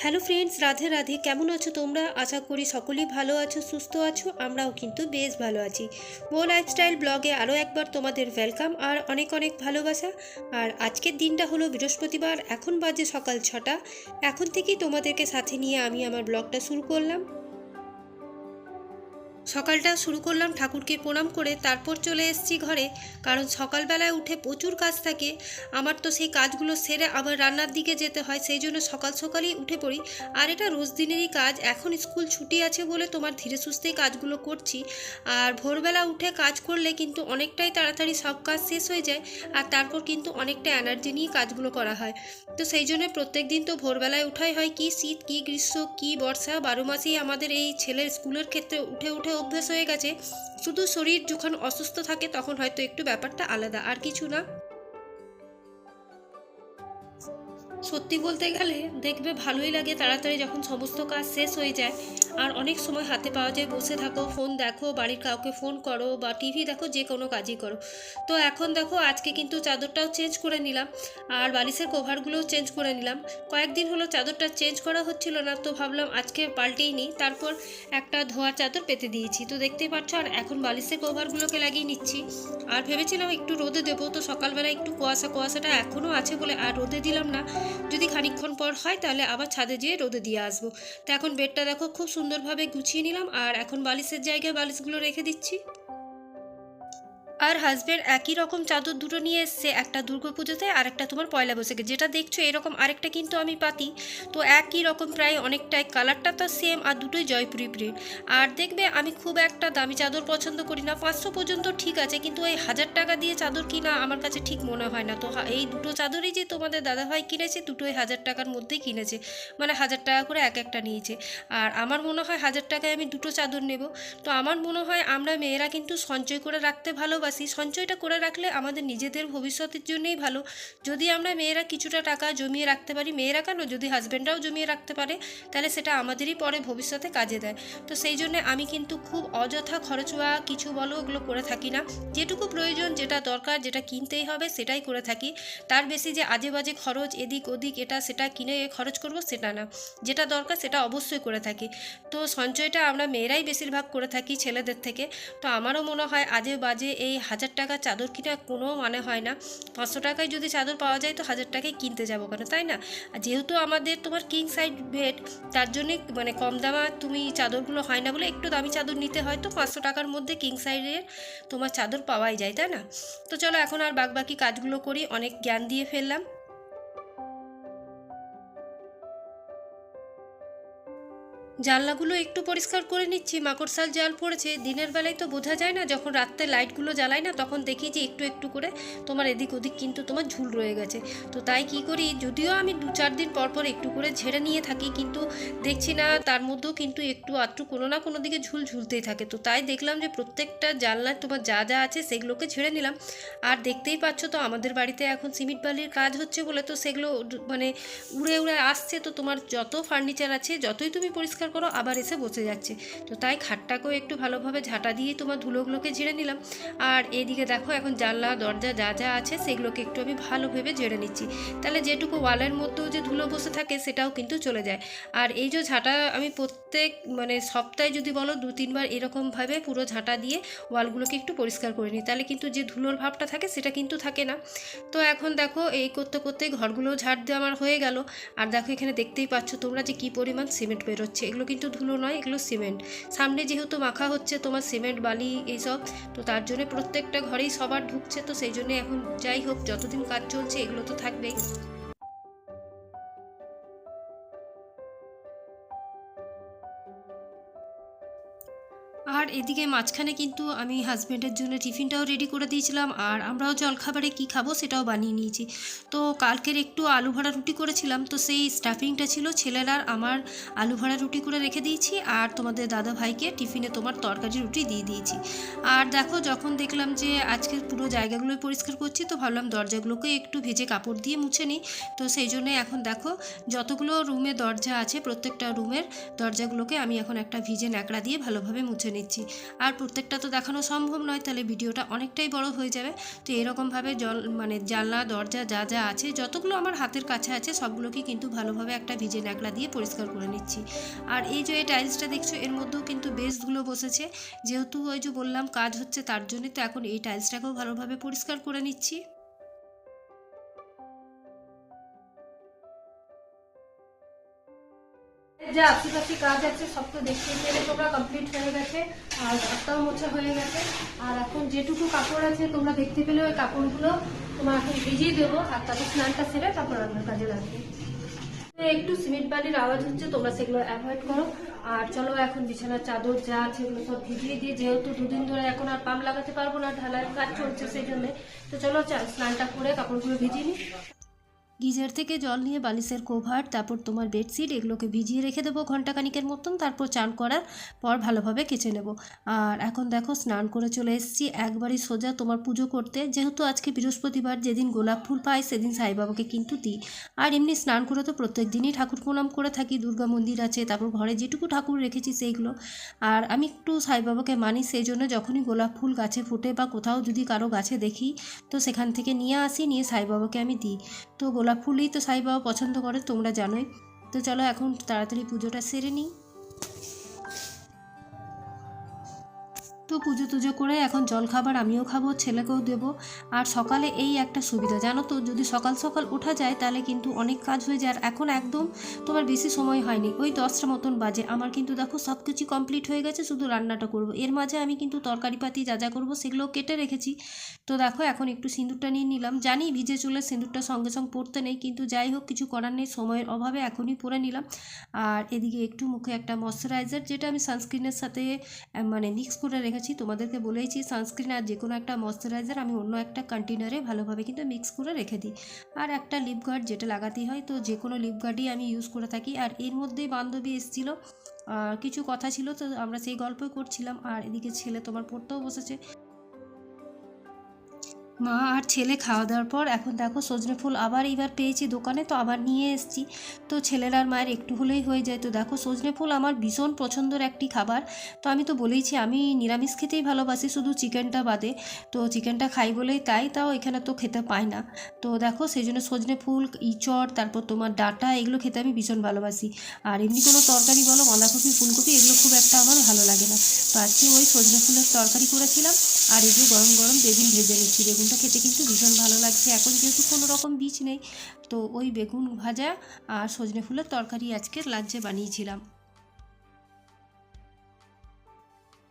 Hello friends, Radhe Radhe. কেমন আছো তোমরা? আশা করি সকলেই ভালো আছো, সুস্থ আছো। আমরাও কিন্তু বেশ ভালো আছি। মো লাইফস্টাইল ব্লগে আরও একবার তোমাদের ওয়েলকাম আর অনেক অনেক ভালোবাসা। আর আজকের দিনটা হলো বৃহস্পতিবার, এখন বাজে সকাল 6টা। এখন থেকেই তোমাদেরকে সাথে নিয়ে আমি আমার ব্লগটা শুরু করলাম। সকালটা শুরু করলাম ঠাকুরকে প্রণাম করে, তারপর চলে এসেছি ঘরে। কারণ সকালবেলায় উঠে প্রচুর কাজ থাকে আমার, তো সেই কাজগুলো সেরে আবার রান্নার দিকে যেতে হয়, সেই জন্য সকাল সকালই উঠে পড়ি। আর এটা রোজ দিনেরই কাজ। এখন স্কুল ছুটি আছে বলে তোমার ধীরে সুস্থেই কাজগুলো করছি। আর ভোরবেলা উঠে কাজ করলে কিন্তু অনেকটাই তাড়াতাড়ি সব কাজ শেষ হয়ে যায়, আর তারপর কিন্তু অনেকটা এনার্জি নিয়ে কাজগুলো করা হয়। তো সেই জন্য প্রত্যেক দিন তো ভোরবেলায় উঠাই হয়। কি শীত, কি গ্রীষ্ম, কি বর্ষা, 12 মাসেই আমাদের এই ছেলের স্কুলের ক্ষেত্রে উঠে উঠে অভ্যাস হয়ে গেছে। শুধু শরীর যখন অসুস্থ থাকে তখন হয়তো একটু ব্যাপারটা আলাদা, আর কিছু না। সত্যি বলতে গেলে দেখবে ভালোই লাগে তাড়াতাড়ি যখন সমস্ত কাজ শেষ হয়ে যায়। আর অনেক সময় হাতে পাওয়া যায়, বসে থাকো, ফোন দেখো, বাড়ির কাউকে ফোন করো বা টিভি দেখো, যে কোনো কাজই করো। তো এখন দেখো আজকে কিন্তু চাদরটাও চেঞ্জ করে নিলাম, আর বালিশের কভারগুলোও চেঞ্জ করে নিলাম। কয়েকদিন হলো চাদরটা চেঞ্জ করা হচ্ছিল না, তো ভাবলাম আজকে পাল্টেই নিই। তারপর একটা ধোয়া চাদর পেতে দিয়েছি, তো দেখতেই পাচ্ছ। আর এখন বালিশের কভারগুলোকে লাগিয়ে নিচ্ছি। আর ভেবেছিলাম একটু রোদে দেবো, তো সকালবেলা একটু কুয়াশাটা এখনও আছে বলে আর রোদে দিলাম না। যদি খানিকক্ষণ পর হয় তাহলে আবার ছাদে যেয়ে রোদে দিয়ে আসবো। তো এখন বেডটা দেখো খুব সুন্দরভাবে গুছিয়ে নিলাম, আর এখন বালিশের জায়গায় বালিশগুলো রেখে দিচ্ছি। আর হাজবেন্ড একই রকম চাদর দুটো নিয়ে এসছে, একটা দুর্গাপুজোতে আর একটা তোমার পয়লা বৈশাখে। যেটা দেখছো এরকম আরেকটা কিন্তু আমি পাতি। তো একই রকম প্রায় অনেকটাই, কালারটা তো সেম, আর দুটোই জয়পুরি প্রিন্ট। আর দেখবে আমি খুব একটা দামি চাদর পছন্দ করি না। 500 পর্যন্ত ঠিক আছে, কিন্তু এই 1000 টাকা দিয়ে চাদর কিনা আমার কাছে ঠিক মনে হয় না। তো এই দুটো চাদরই যে তোমাদের দাদাভাই কিনেছে, দুটোই 1000 টাকার মধ্যেই কিনেছে, মানে 1000 টাকা করে এক একটা নিয়েছে। আর আমার মনে হয় 1000 টাকায় আমি দুটো চাদর নেব। তো আমার মনে হয় আমরা মেয়েরা কিন্তু সঞ্চয় করে রাখতে ভালোবাসি। সঞ্চয়টা করে রাখলে আমাদের নিজেদের ভবিষ্যতের জন্যই ভালো। যদি আমরা মেয়েরা কিছুটা টাকা জমিয়ে রাখতে পারি, মেয়েরা কেন, যদি হাজব্যান্ডরাও জমিয়ে রাখতে পারে, তাহলে সেটা আমাদেরই পরে ভবিষ্যতে কাজে দেয়। তো সেই জন্য আমি কিন্তু খুব অযথা খরচ বা কিছু বলো ওগুলো করে থাকি না। যেটুকু প্রয়োজন, যেটা দরকার, যেটা কিনতেই হবে সেটাই করে থাকি। তার বেশি যে আজে বাজে খরচ, এদিক ওদিক এটা সেটা কিনে খরচ করব সেটা না। যেটা দরকার সেটা অবশ্যই করে থাকি। তো সঞ্চয়টা আমরা মেয়েরাই বেশিরভাগ করে থাকি ছেলেদের থেকে। তো আমারও মনে হয় আজে বাজে এই 1000 টাকা চাদর কিনা কোনো মানে হয় না। 500 টাকায় যদি চাদর পাওয়া যায় তো 1000 টাকায় কিনতে যাবো কেন, তাই না? আর যেহেতু আমাদের তোমার কিং সাইড বেড, তার জন্যই মানে কম দামা তুমি চাদরগুলো হয় না বলে একটু দামি চাদর নিতে হয়। তো 500 টাকার মধ্যে কিং সাইডের তোমার চাদর পাওয়াই যায়, তাই না? তো চলো এখন আর বাকি কাজগুলো করি, অনেক জ্ঞান দিয়ে ফেললাম। জানলাগুলো একটু পরিষ্কার করে নিচ্ছি, মাকড়সার জাল পড়েছে। দিনের বেলায় তো বোঝা যায় না, যখন রাত্রে লাইটগুলো জ্বালাই না তখন দেখি যে একটু একটু করে তোমার এদিক ওদিক কিন্তু তোমার ঝুল রয়ে গেছে। তো তাই কি করি, যদিও আমি 2-4 দিন পর পর একটু করে ঝেড়ে নিয়ে থাকি, কিন্তু দেখছি না তার মধ্যেও কিন্তু একটু আধটু কোনো না কোনো দিকে ঝুল ঝুলতেই থাকে। তো তাই দেখলাম যে প্রত্যেকটা জানলায় তোমার যা যা আছে সেগুলোকে ঝেড়ে নিলাম। আর দেখতেই পাচ্ছ তো আমাদের বাড়িতে এখন সিমেন্ট বালির কাজ হচ্ছে বলে তো সেগুলো মানে উড়ে উড়ে আসছে। তো তোমার যত ফার্নিচার আছে যতই তুমি পরিষ্কার করো আবার এসে বসে যাচ্ছে। তো তাই খাটটাকেও একটু ভালোভাবে ঝাঁটা দিয়ে তোমার ধুলোগুলোকে ঝেড়ে নিলাম। আর এদিকে দেখো এখন জানলা দরজা যা যা আছে সেগুলোকে একটু আমি ভালোভাবে ঝেড়ে নিচ্ছি। তাহলে যেটুকু ওয়ালের মধ্যেও যে ধুলো বসে থাকে সেটাও কিন্তু চলে যায়। আর এই যে ঝাঁটা আমি প্রত্যেক মানে সপ্তাহে যদি বলো 2-3 বার এরকমভাবে পুরো ঝাঁটা দিয়ে ওয়ালগুলোকে একটু পরিষ্কার করে নিই, তাহলে কিন্তু যে ধুলোর ভাবটা থাকে সেটা কিন্তু থাকে না। তো এখন দেখো এই করতে করতে ঘরগুলোও ঝাড় দিয়ে আমার হয়ে গেল। আর দেখো এখানে দেখতেই পাচ্ছ তোমরা যে কী পরিমাণ সিমেন্ট বেরোচ্ছে। এগুলো কিন্তু ধুলো নয়, এগুলো সিমেন্ট। সামনে যেহেতু মাখা হচ্ছে তোমার সিমেন্ট বালি এইসব, তো তার জন্য প্রত্যেকটা ঘরেই সবার ঢুকছে। তো সেই জন্য এখন যাই হোক, যতদিন কাজ চলছে এগুলো তো থাকবেই। আর এদিকে মাঝখানে কিন্তু আমি হাজব্যান্ডের জন্য টিফিনটাও রেডি করে দিয়েছিলাম, আর আমরাও জলখাবারে কী খাবো সেটাও বানিয়ে নিয়েছি। তো কালকের একটু আলু ভরা রুটি করেছিলাম, তো সেই স্টাফিংটা ছিল ছেলের আর আমার। আলু ভরা রুটি করে রেখে দিয়েছি, আর তোমাদের দাদা ভাইকে টিফিনে তোমার তরকারি রুটি দিয়ে দিয়েছি। আর দেখো যখন দেখলাম যে আজকে পুরো জায়গাগুলোই পরিষ্কার করছি, তো ভাবলাম দরজাগুলোকে একটু ভেজে কাপড় দিয়ে মুছে নিই। তো সেই জন্যে এখন দেখো যতগুলো রুমে দরজা আছে প্রত্যেকটা রুমের দরজাগুলোকে আমি এখন একটা ভিজে ন্যাকড়া দিয়ে ভালোভাবে মুছে মুছে নিচ্ছি। আর প্রত্যেকটা তো দেখানো সম্ভব নয়, তাহলে ভিডিওটা অনেকটাই বড় হয়ে যাবে। তো এরকমভাবে জানলা দরজা যা যা আছে, যতগুলো আমার হাতের কাছে আছে সবগুলোকে কিন্তু ভালোভাবে একটা ভিজে ন্যাকড়া দিয়ে পরিষ্কার করে নিচ্ছি। আর এই যে এই টাইলসটা দেখছো, এর মধ্যেও কিন্তু বেসগুলো বসেছে, যেহেতু ওই যে বললাম কাজ হচ্ছে তার জন্য। তো এখন এই টাইলসটাকেও ভালোভাবে পরিষ্কার করে নিচ্ছি। যা আশিপাশি কাজ আছে সব তো দেখতে পেলে তোমরা কমপ্লিট হয়ে গেছে, আর ঘরটাও মোছা হয়ে গেছে। আর এখন যেটুকু কাপড় আছে তোমরা দেখতে পেলে ওই কাপড়গুলো তোমার এখন ভিজিয়ে দেবো, আর তারপর স্নানটা সেরে তারপর রান্নার কাজে লাগবে। একটু সিমেন্ট বালির আওয়াজ হচ্ছে, তোমরা সেগুলো অ্যাভয়েড করো। আর চলো এখন বিছানার চাদর যা আছে এগুলো সব ভিজিয়ে দিয়ে, যেহেতু দুদিন ধরে এখন আর পাম্প লাগাতে পারবো না, ঢালাইয়ের কাজ চলছে সেই জন্য। তো চলো স্নানটা করে কাপড়গুলো ভিজিয়ে নিই। গিজার থেকে জল নিয়ে বালিশের কভার, তারপর তোমার বেডশিট এগুলোকে ভিজিয়ে রেখে দেবো ঘন্টাখানিকের মতন, তারপর চান করার পর ভালোভাবে কেচে নেব। আর এখন দেখো স্নান করে চলে এসেছি একবারই সোজা তোমার পুজো করতে, যেহেতু আজকে বৃহস্পতিবার, যেদিন গোলাপ ফুল পাই সেদিন সাইবাবাকে কিন্তু দিই। আর এমনি স্নান করে তো প্রত্যেক দিনই ঠাকুর প্রণাম করে থাকি, দুর্গা মন্দির আছে, তারপর ঘরে যেটুকু ঠাকুর রেখেছি সেইগুলো। আর আমি একটু সাইবাবাকে মানি, সেই জন্য যখনই গোলাপ ফুল গাছে ফুটে বা কোথাও যদি কারো গাছে দেখি তো সেখান থেকে নিয়ে আসি, নিয়ে সাইবাবাকে আমি দিই। তো গোলাপ ফুলই তো সাই বাবা পছন্দ করে, তোমরা জানোই। তো চলো এখন তাড়াতাড়ি পুজোটা সেরে নিই। তো পুজো টুজো করে এখন জল খাবার আমিও খাবো, ছেলেকেও দেবো। আর সকালে এই একটা সুবিধা জানো তো, যদি সকাল সকাল ওঠা যায় তাহলে কিন্তু অনেক কাজ হয়ে যায়। আর এখন একদম তোমার বেশি সময় হয়নি, ওই 10টা মতন বাজে। আমার কিন্তু দেখো সব কিছু কমপ্লিট হয়ে গেছে, শুধু রান্নাটা করবো। এর মাঝে আমি কিন্তু তরকারিপাতি যা যা করবো সেগুলো কেটে রেখেছি। তো দেখো এখন একটু সিঁদুরটা নিয়ে নিলাম, জানি ভিজে চুলে সিঁদুরটা সঙ্গে সঙ্গে পরতে নেই, কিন্তু যাই হোক কিছু করার নেই, সময়ের অভাবে এখনই পরে নিলাম। আর এদিকে একটু মুখে একটা ময়শ্চারাইজার, যেটা আমি সানস্ক্রিনের সাথে মানে মিক্স করে রেখেছি। তোমাদেরকে বলেইছি সানস্ক্রিন আর যে কোনো একটা ময়শ্চারাইজার আমি অন্য একটা কন্টেনারে ভালোভাবে কিন্তু মিক্স করে রেখে দিই। আর একটা লিপ গার্ড যেটা লাগাতেই হয়, তো যে কোনো লিপ গার্ডই আমি ইউজ করে থাকি। আর এর মধ্যেই বান্ধবী এসেছিল, কিছু কথা ছিল, তো আমরা সেই গল্পই করছিলাম। আর এদিকে ছেলে তোমার পড়তেও বসেছে। মা আর ছেলে খাওয়া দাওয়ার পর এখন দেখো সজনে ফুল আবার এইবার পেয়েছি দোকানে, তো আবার নিয়ে এসেছি। তো ছেলের আর মায়ের একটু হলেই হয়ে যায়। তো দেখো সজনে ফুল আমার ভীষণ পছন্দের একটি খাবার। তো আমি তো বলেইছি আমি নিরামিষ খেতেই ভালোবাসি, শুধু চিকেনটা বাদে। তো চিকেনটা খাই বলেই তাই, তাও এখানে তো খেতে পাই না। তো দেখো সেই জন্য সজনে ফুল, ইঁচড়, তারপর তোমার ডাঁটা, এগুলো খেতে আমি ভীষণ ভালোবাসি। আর এমনি কোনো তরকারি বলো, বাঁধাকপি ফুলকপি এগুলো খুব একটা আমার ভালো লাগে না। তো আজকে ওই সজনে ফুলের তরকারি করেছিলাম। আর এই যে গরম গরম বেগুন ভেজে নিচ্ছি, বেগুনটা খেতে কিন্তু ভীষণ ভালো লাগছে। এখন যেহেতু কোনো রকম বীজ নেই, তো ওই বেগুন ভাজা আর সজনে ফুলের তরকারি আজকে লাঞ্চে বানিয়েছিলাম।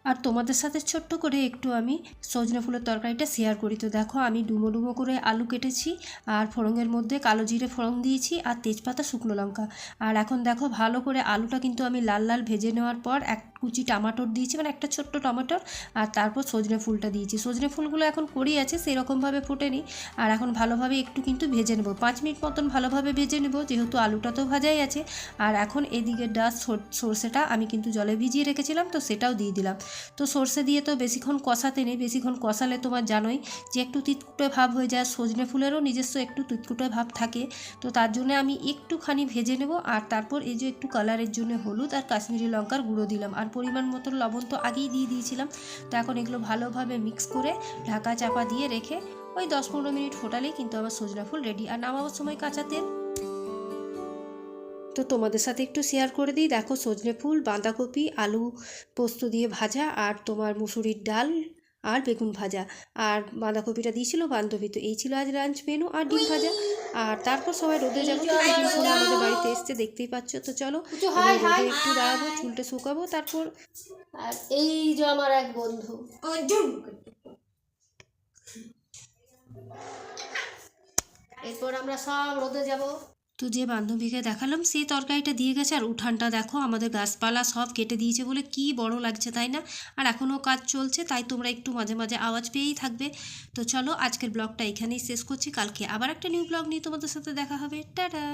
আর তোমাদের সাথে ছোট্ট করে একটু আমি সজনে ফুলের তরকারিটা শেয়ার করি। তো দেখো আমি ডুমো ডুমো করে আলু কেটেছি, আর ফোড়নের মধ্যে কালো জিরে ফোড়ন দিয়েছি, আর তেজপাতা, শুকনো লঙ্কা। আর এখন দেখো ভালো করে আলুটা কিন্তু আমি লাল লাল ভেজে নেওয়ার পর এক কুচি টমাটোর দিয়েছি, মানে একটা ছোট্ট টমেটোর। আর তারপর সজনে ফুলটা দিয়েছি। সজনে ফুলগুলো এখন কড়ি আছে, সেরকমভাবে ফোটেনি। আর এখন ভালোভাবে একটু কিন্তু ভেজে নেবো, 5 মিনিট মতন ভালোভাবে ভেজে নেবো, যেহেতু আলুটা তো ভাজাই আছে। আর এখন এদিকে সর্ষেটা আমি কিন্তু জলে ভিজিয়ে রেখেছিলাম, তো সেটাও দিয়ে দিলাম। তো সর্ষে দিয়ে তো বেশিক্ষণ কষাতে নেই, বেশিক্ষণ কষালে তোমার জানোই যে একটু তিতকুটে ভাব হয়ে যায়। সজনে ফুলেরও নিজস্ব একটু তিতকুটে ভাব থাকে, তো তার জন্য আমি একটুখানি ভেজে নেব। আর তারপর এই যে একটু কালারের জন্য হলুদ আর কাশ্মীরি লঙ্কার গুঁড়ো দিলাম, আর পরিমাণ মতো লবণ তো আগেই দিয়ে দিয়েছিলাম। তো এখন এগুলো ভালোভাবে মিক্স করে ঢাকা চাপা দিয়ে রেখে ওই 10-15 মিনিট ফোটালেই কিন্তু আমার সজনা ফুল রেডি। আর নামাবার সময় কাঁচা তেল। তো তোমাদের সাথে একটু শেয়ার করে দিই, দেখো সজনে ফুল, বাঁধাকপি, আলু পোস্ত দিয়ে ভাজা, আর তোমার মুসুরির ডাল আর বেগুন ভাজা, আর বাঁধাকপিটা দিয়েছিল বান্ধবী। তো এই ছিল আজ লাঞ্চ মেনু, আর ডিম ভাজা। আর তারপর সবাই রোদে যাবো, টিফিন করে আমাদের বাড়িতে এসছে, দেখতেই পাচ্ছ। তো চলো রোদে একটু দাঁড়াবো, চুলটা শুকাবো, তারপর। আর এই যে আমার এক বন্ধু, এরপর আমরা সব রোদে যাব। তো যে বান্ধবীকে দেখালাম সেই তরকারিটা দিয়ে গেছে। আর উঠানটা দেখো আমাদের গাছপালা সব কেটে দিয়েছে বলে কি বড় লাগছে, তাই না? আর এখনও কাজ চলছে, তাই তোমরা একটু মাঝে মাঝে আওয়াজ পেয়েই থাকবে। তো চলো আজকের ব্লগটা এখানেই শেষ করছি, কালকে আবার একটা নিউ ব্লগ নিয়ে তোমাদের সাথে দেখা হবে। টাটা।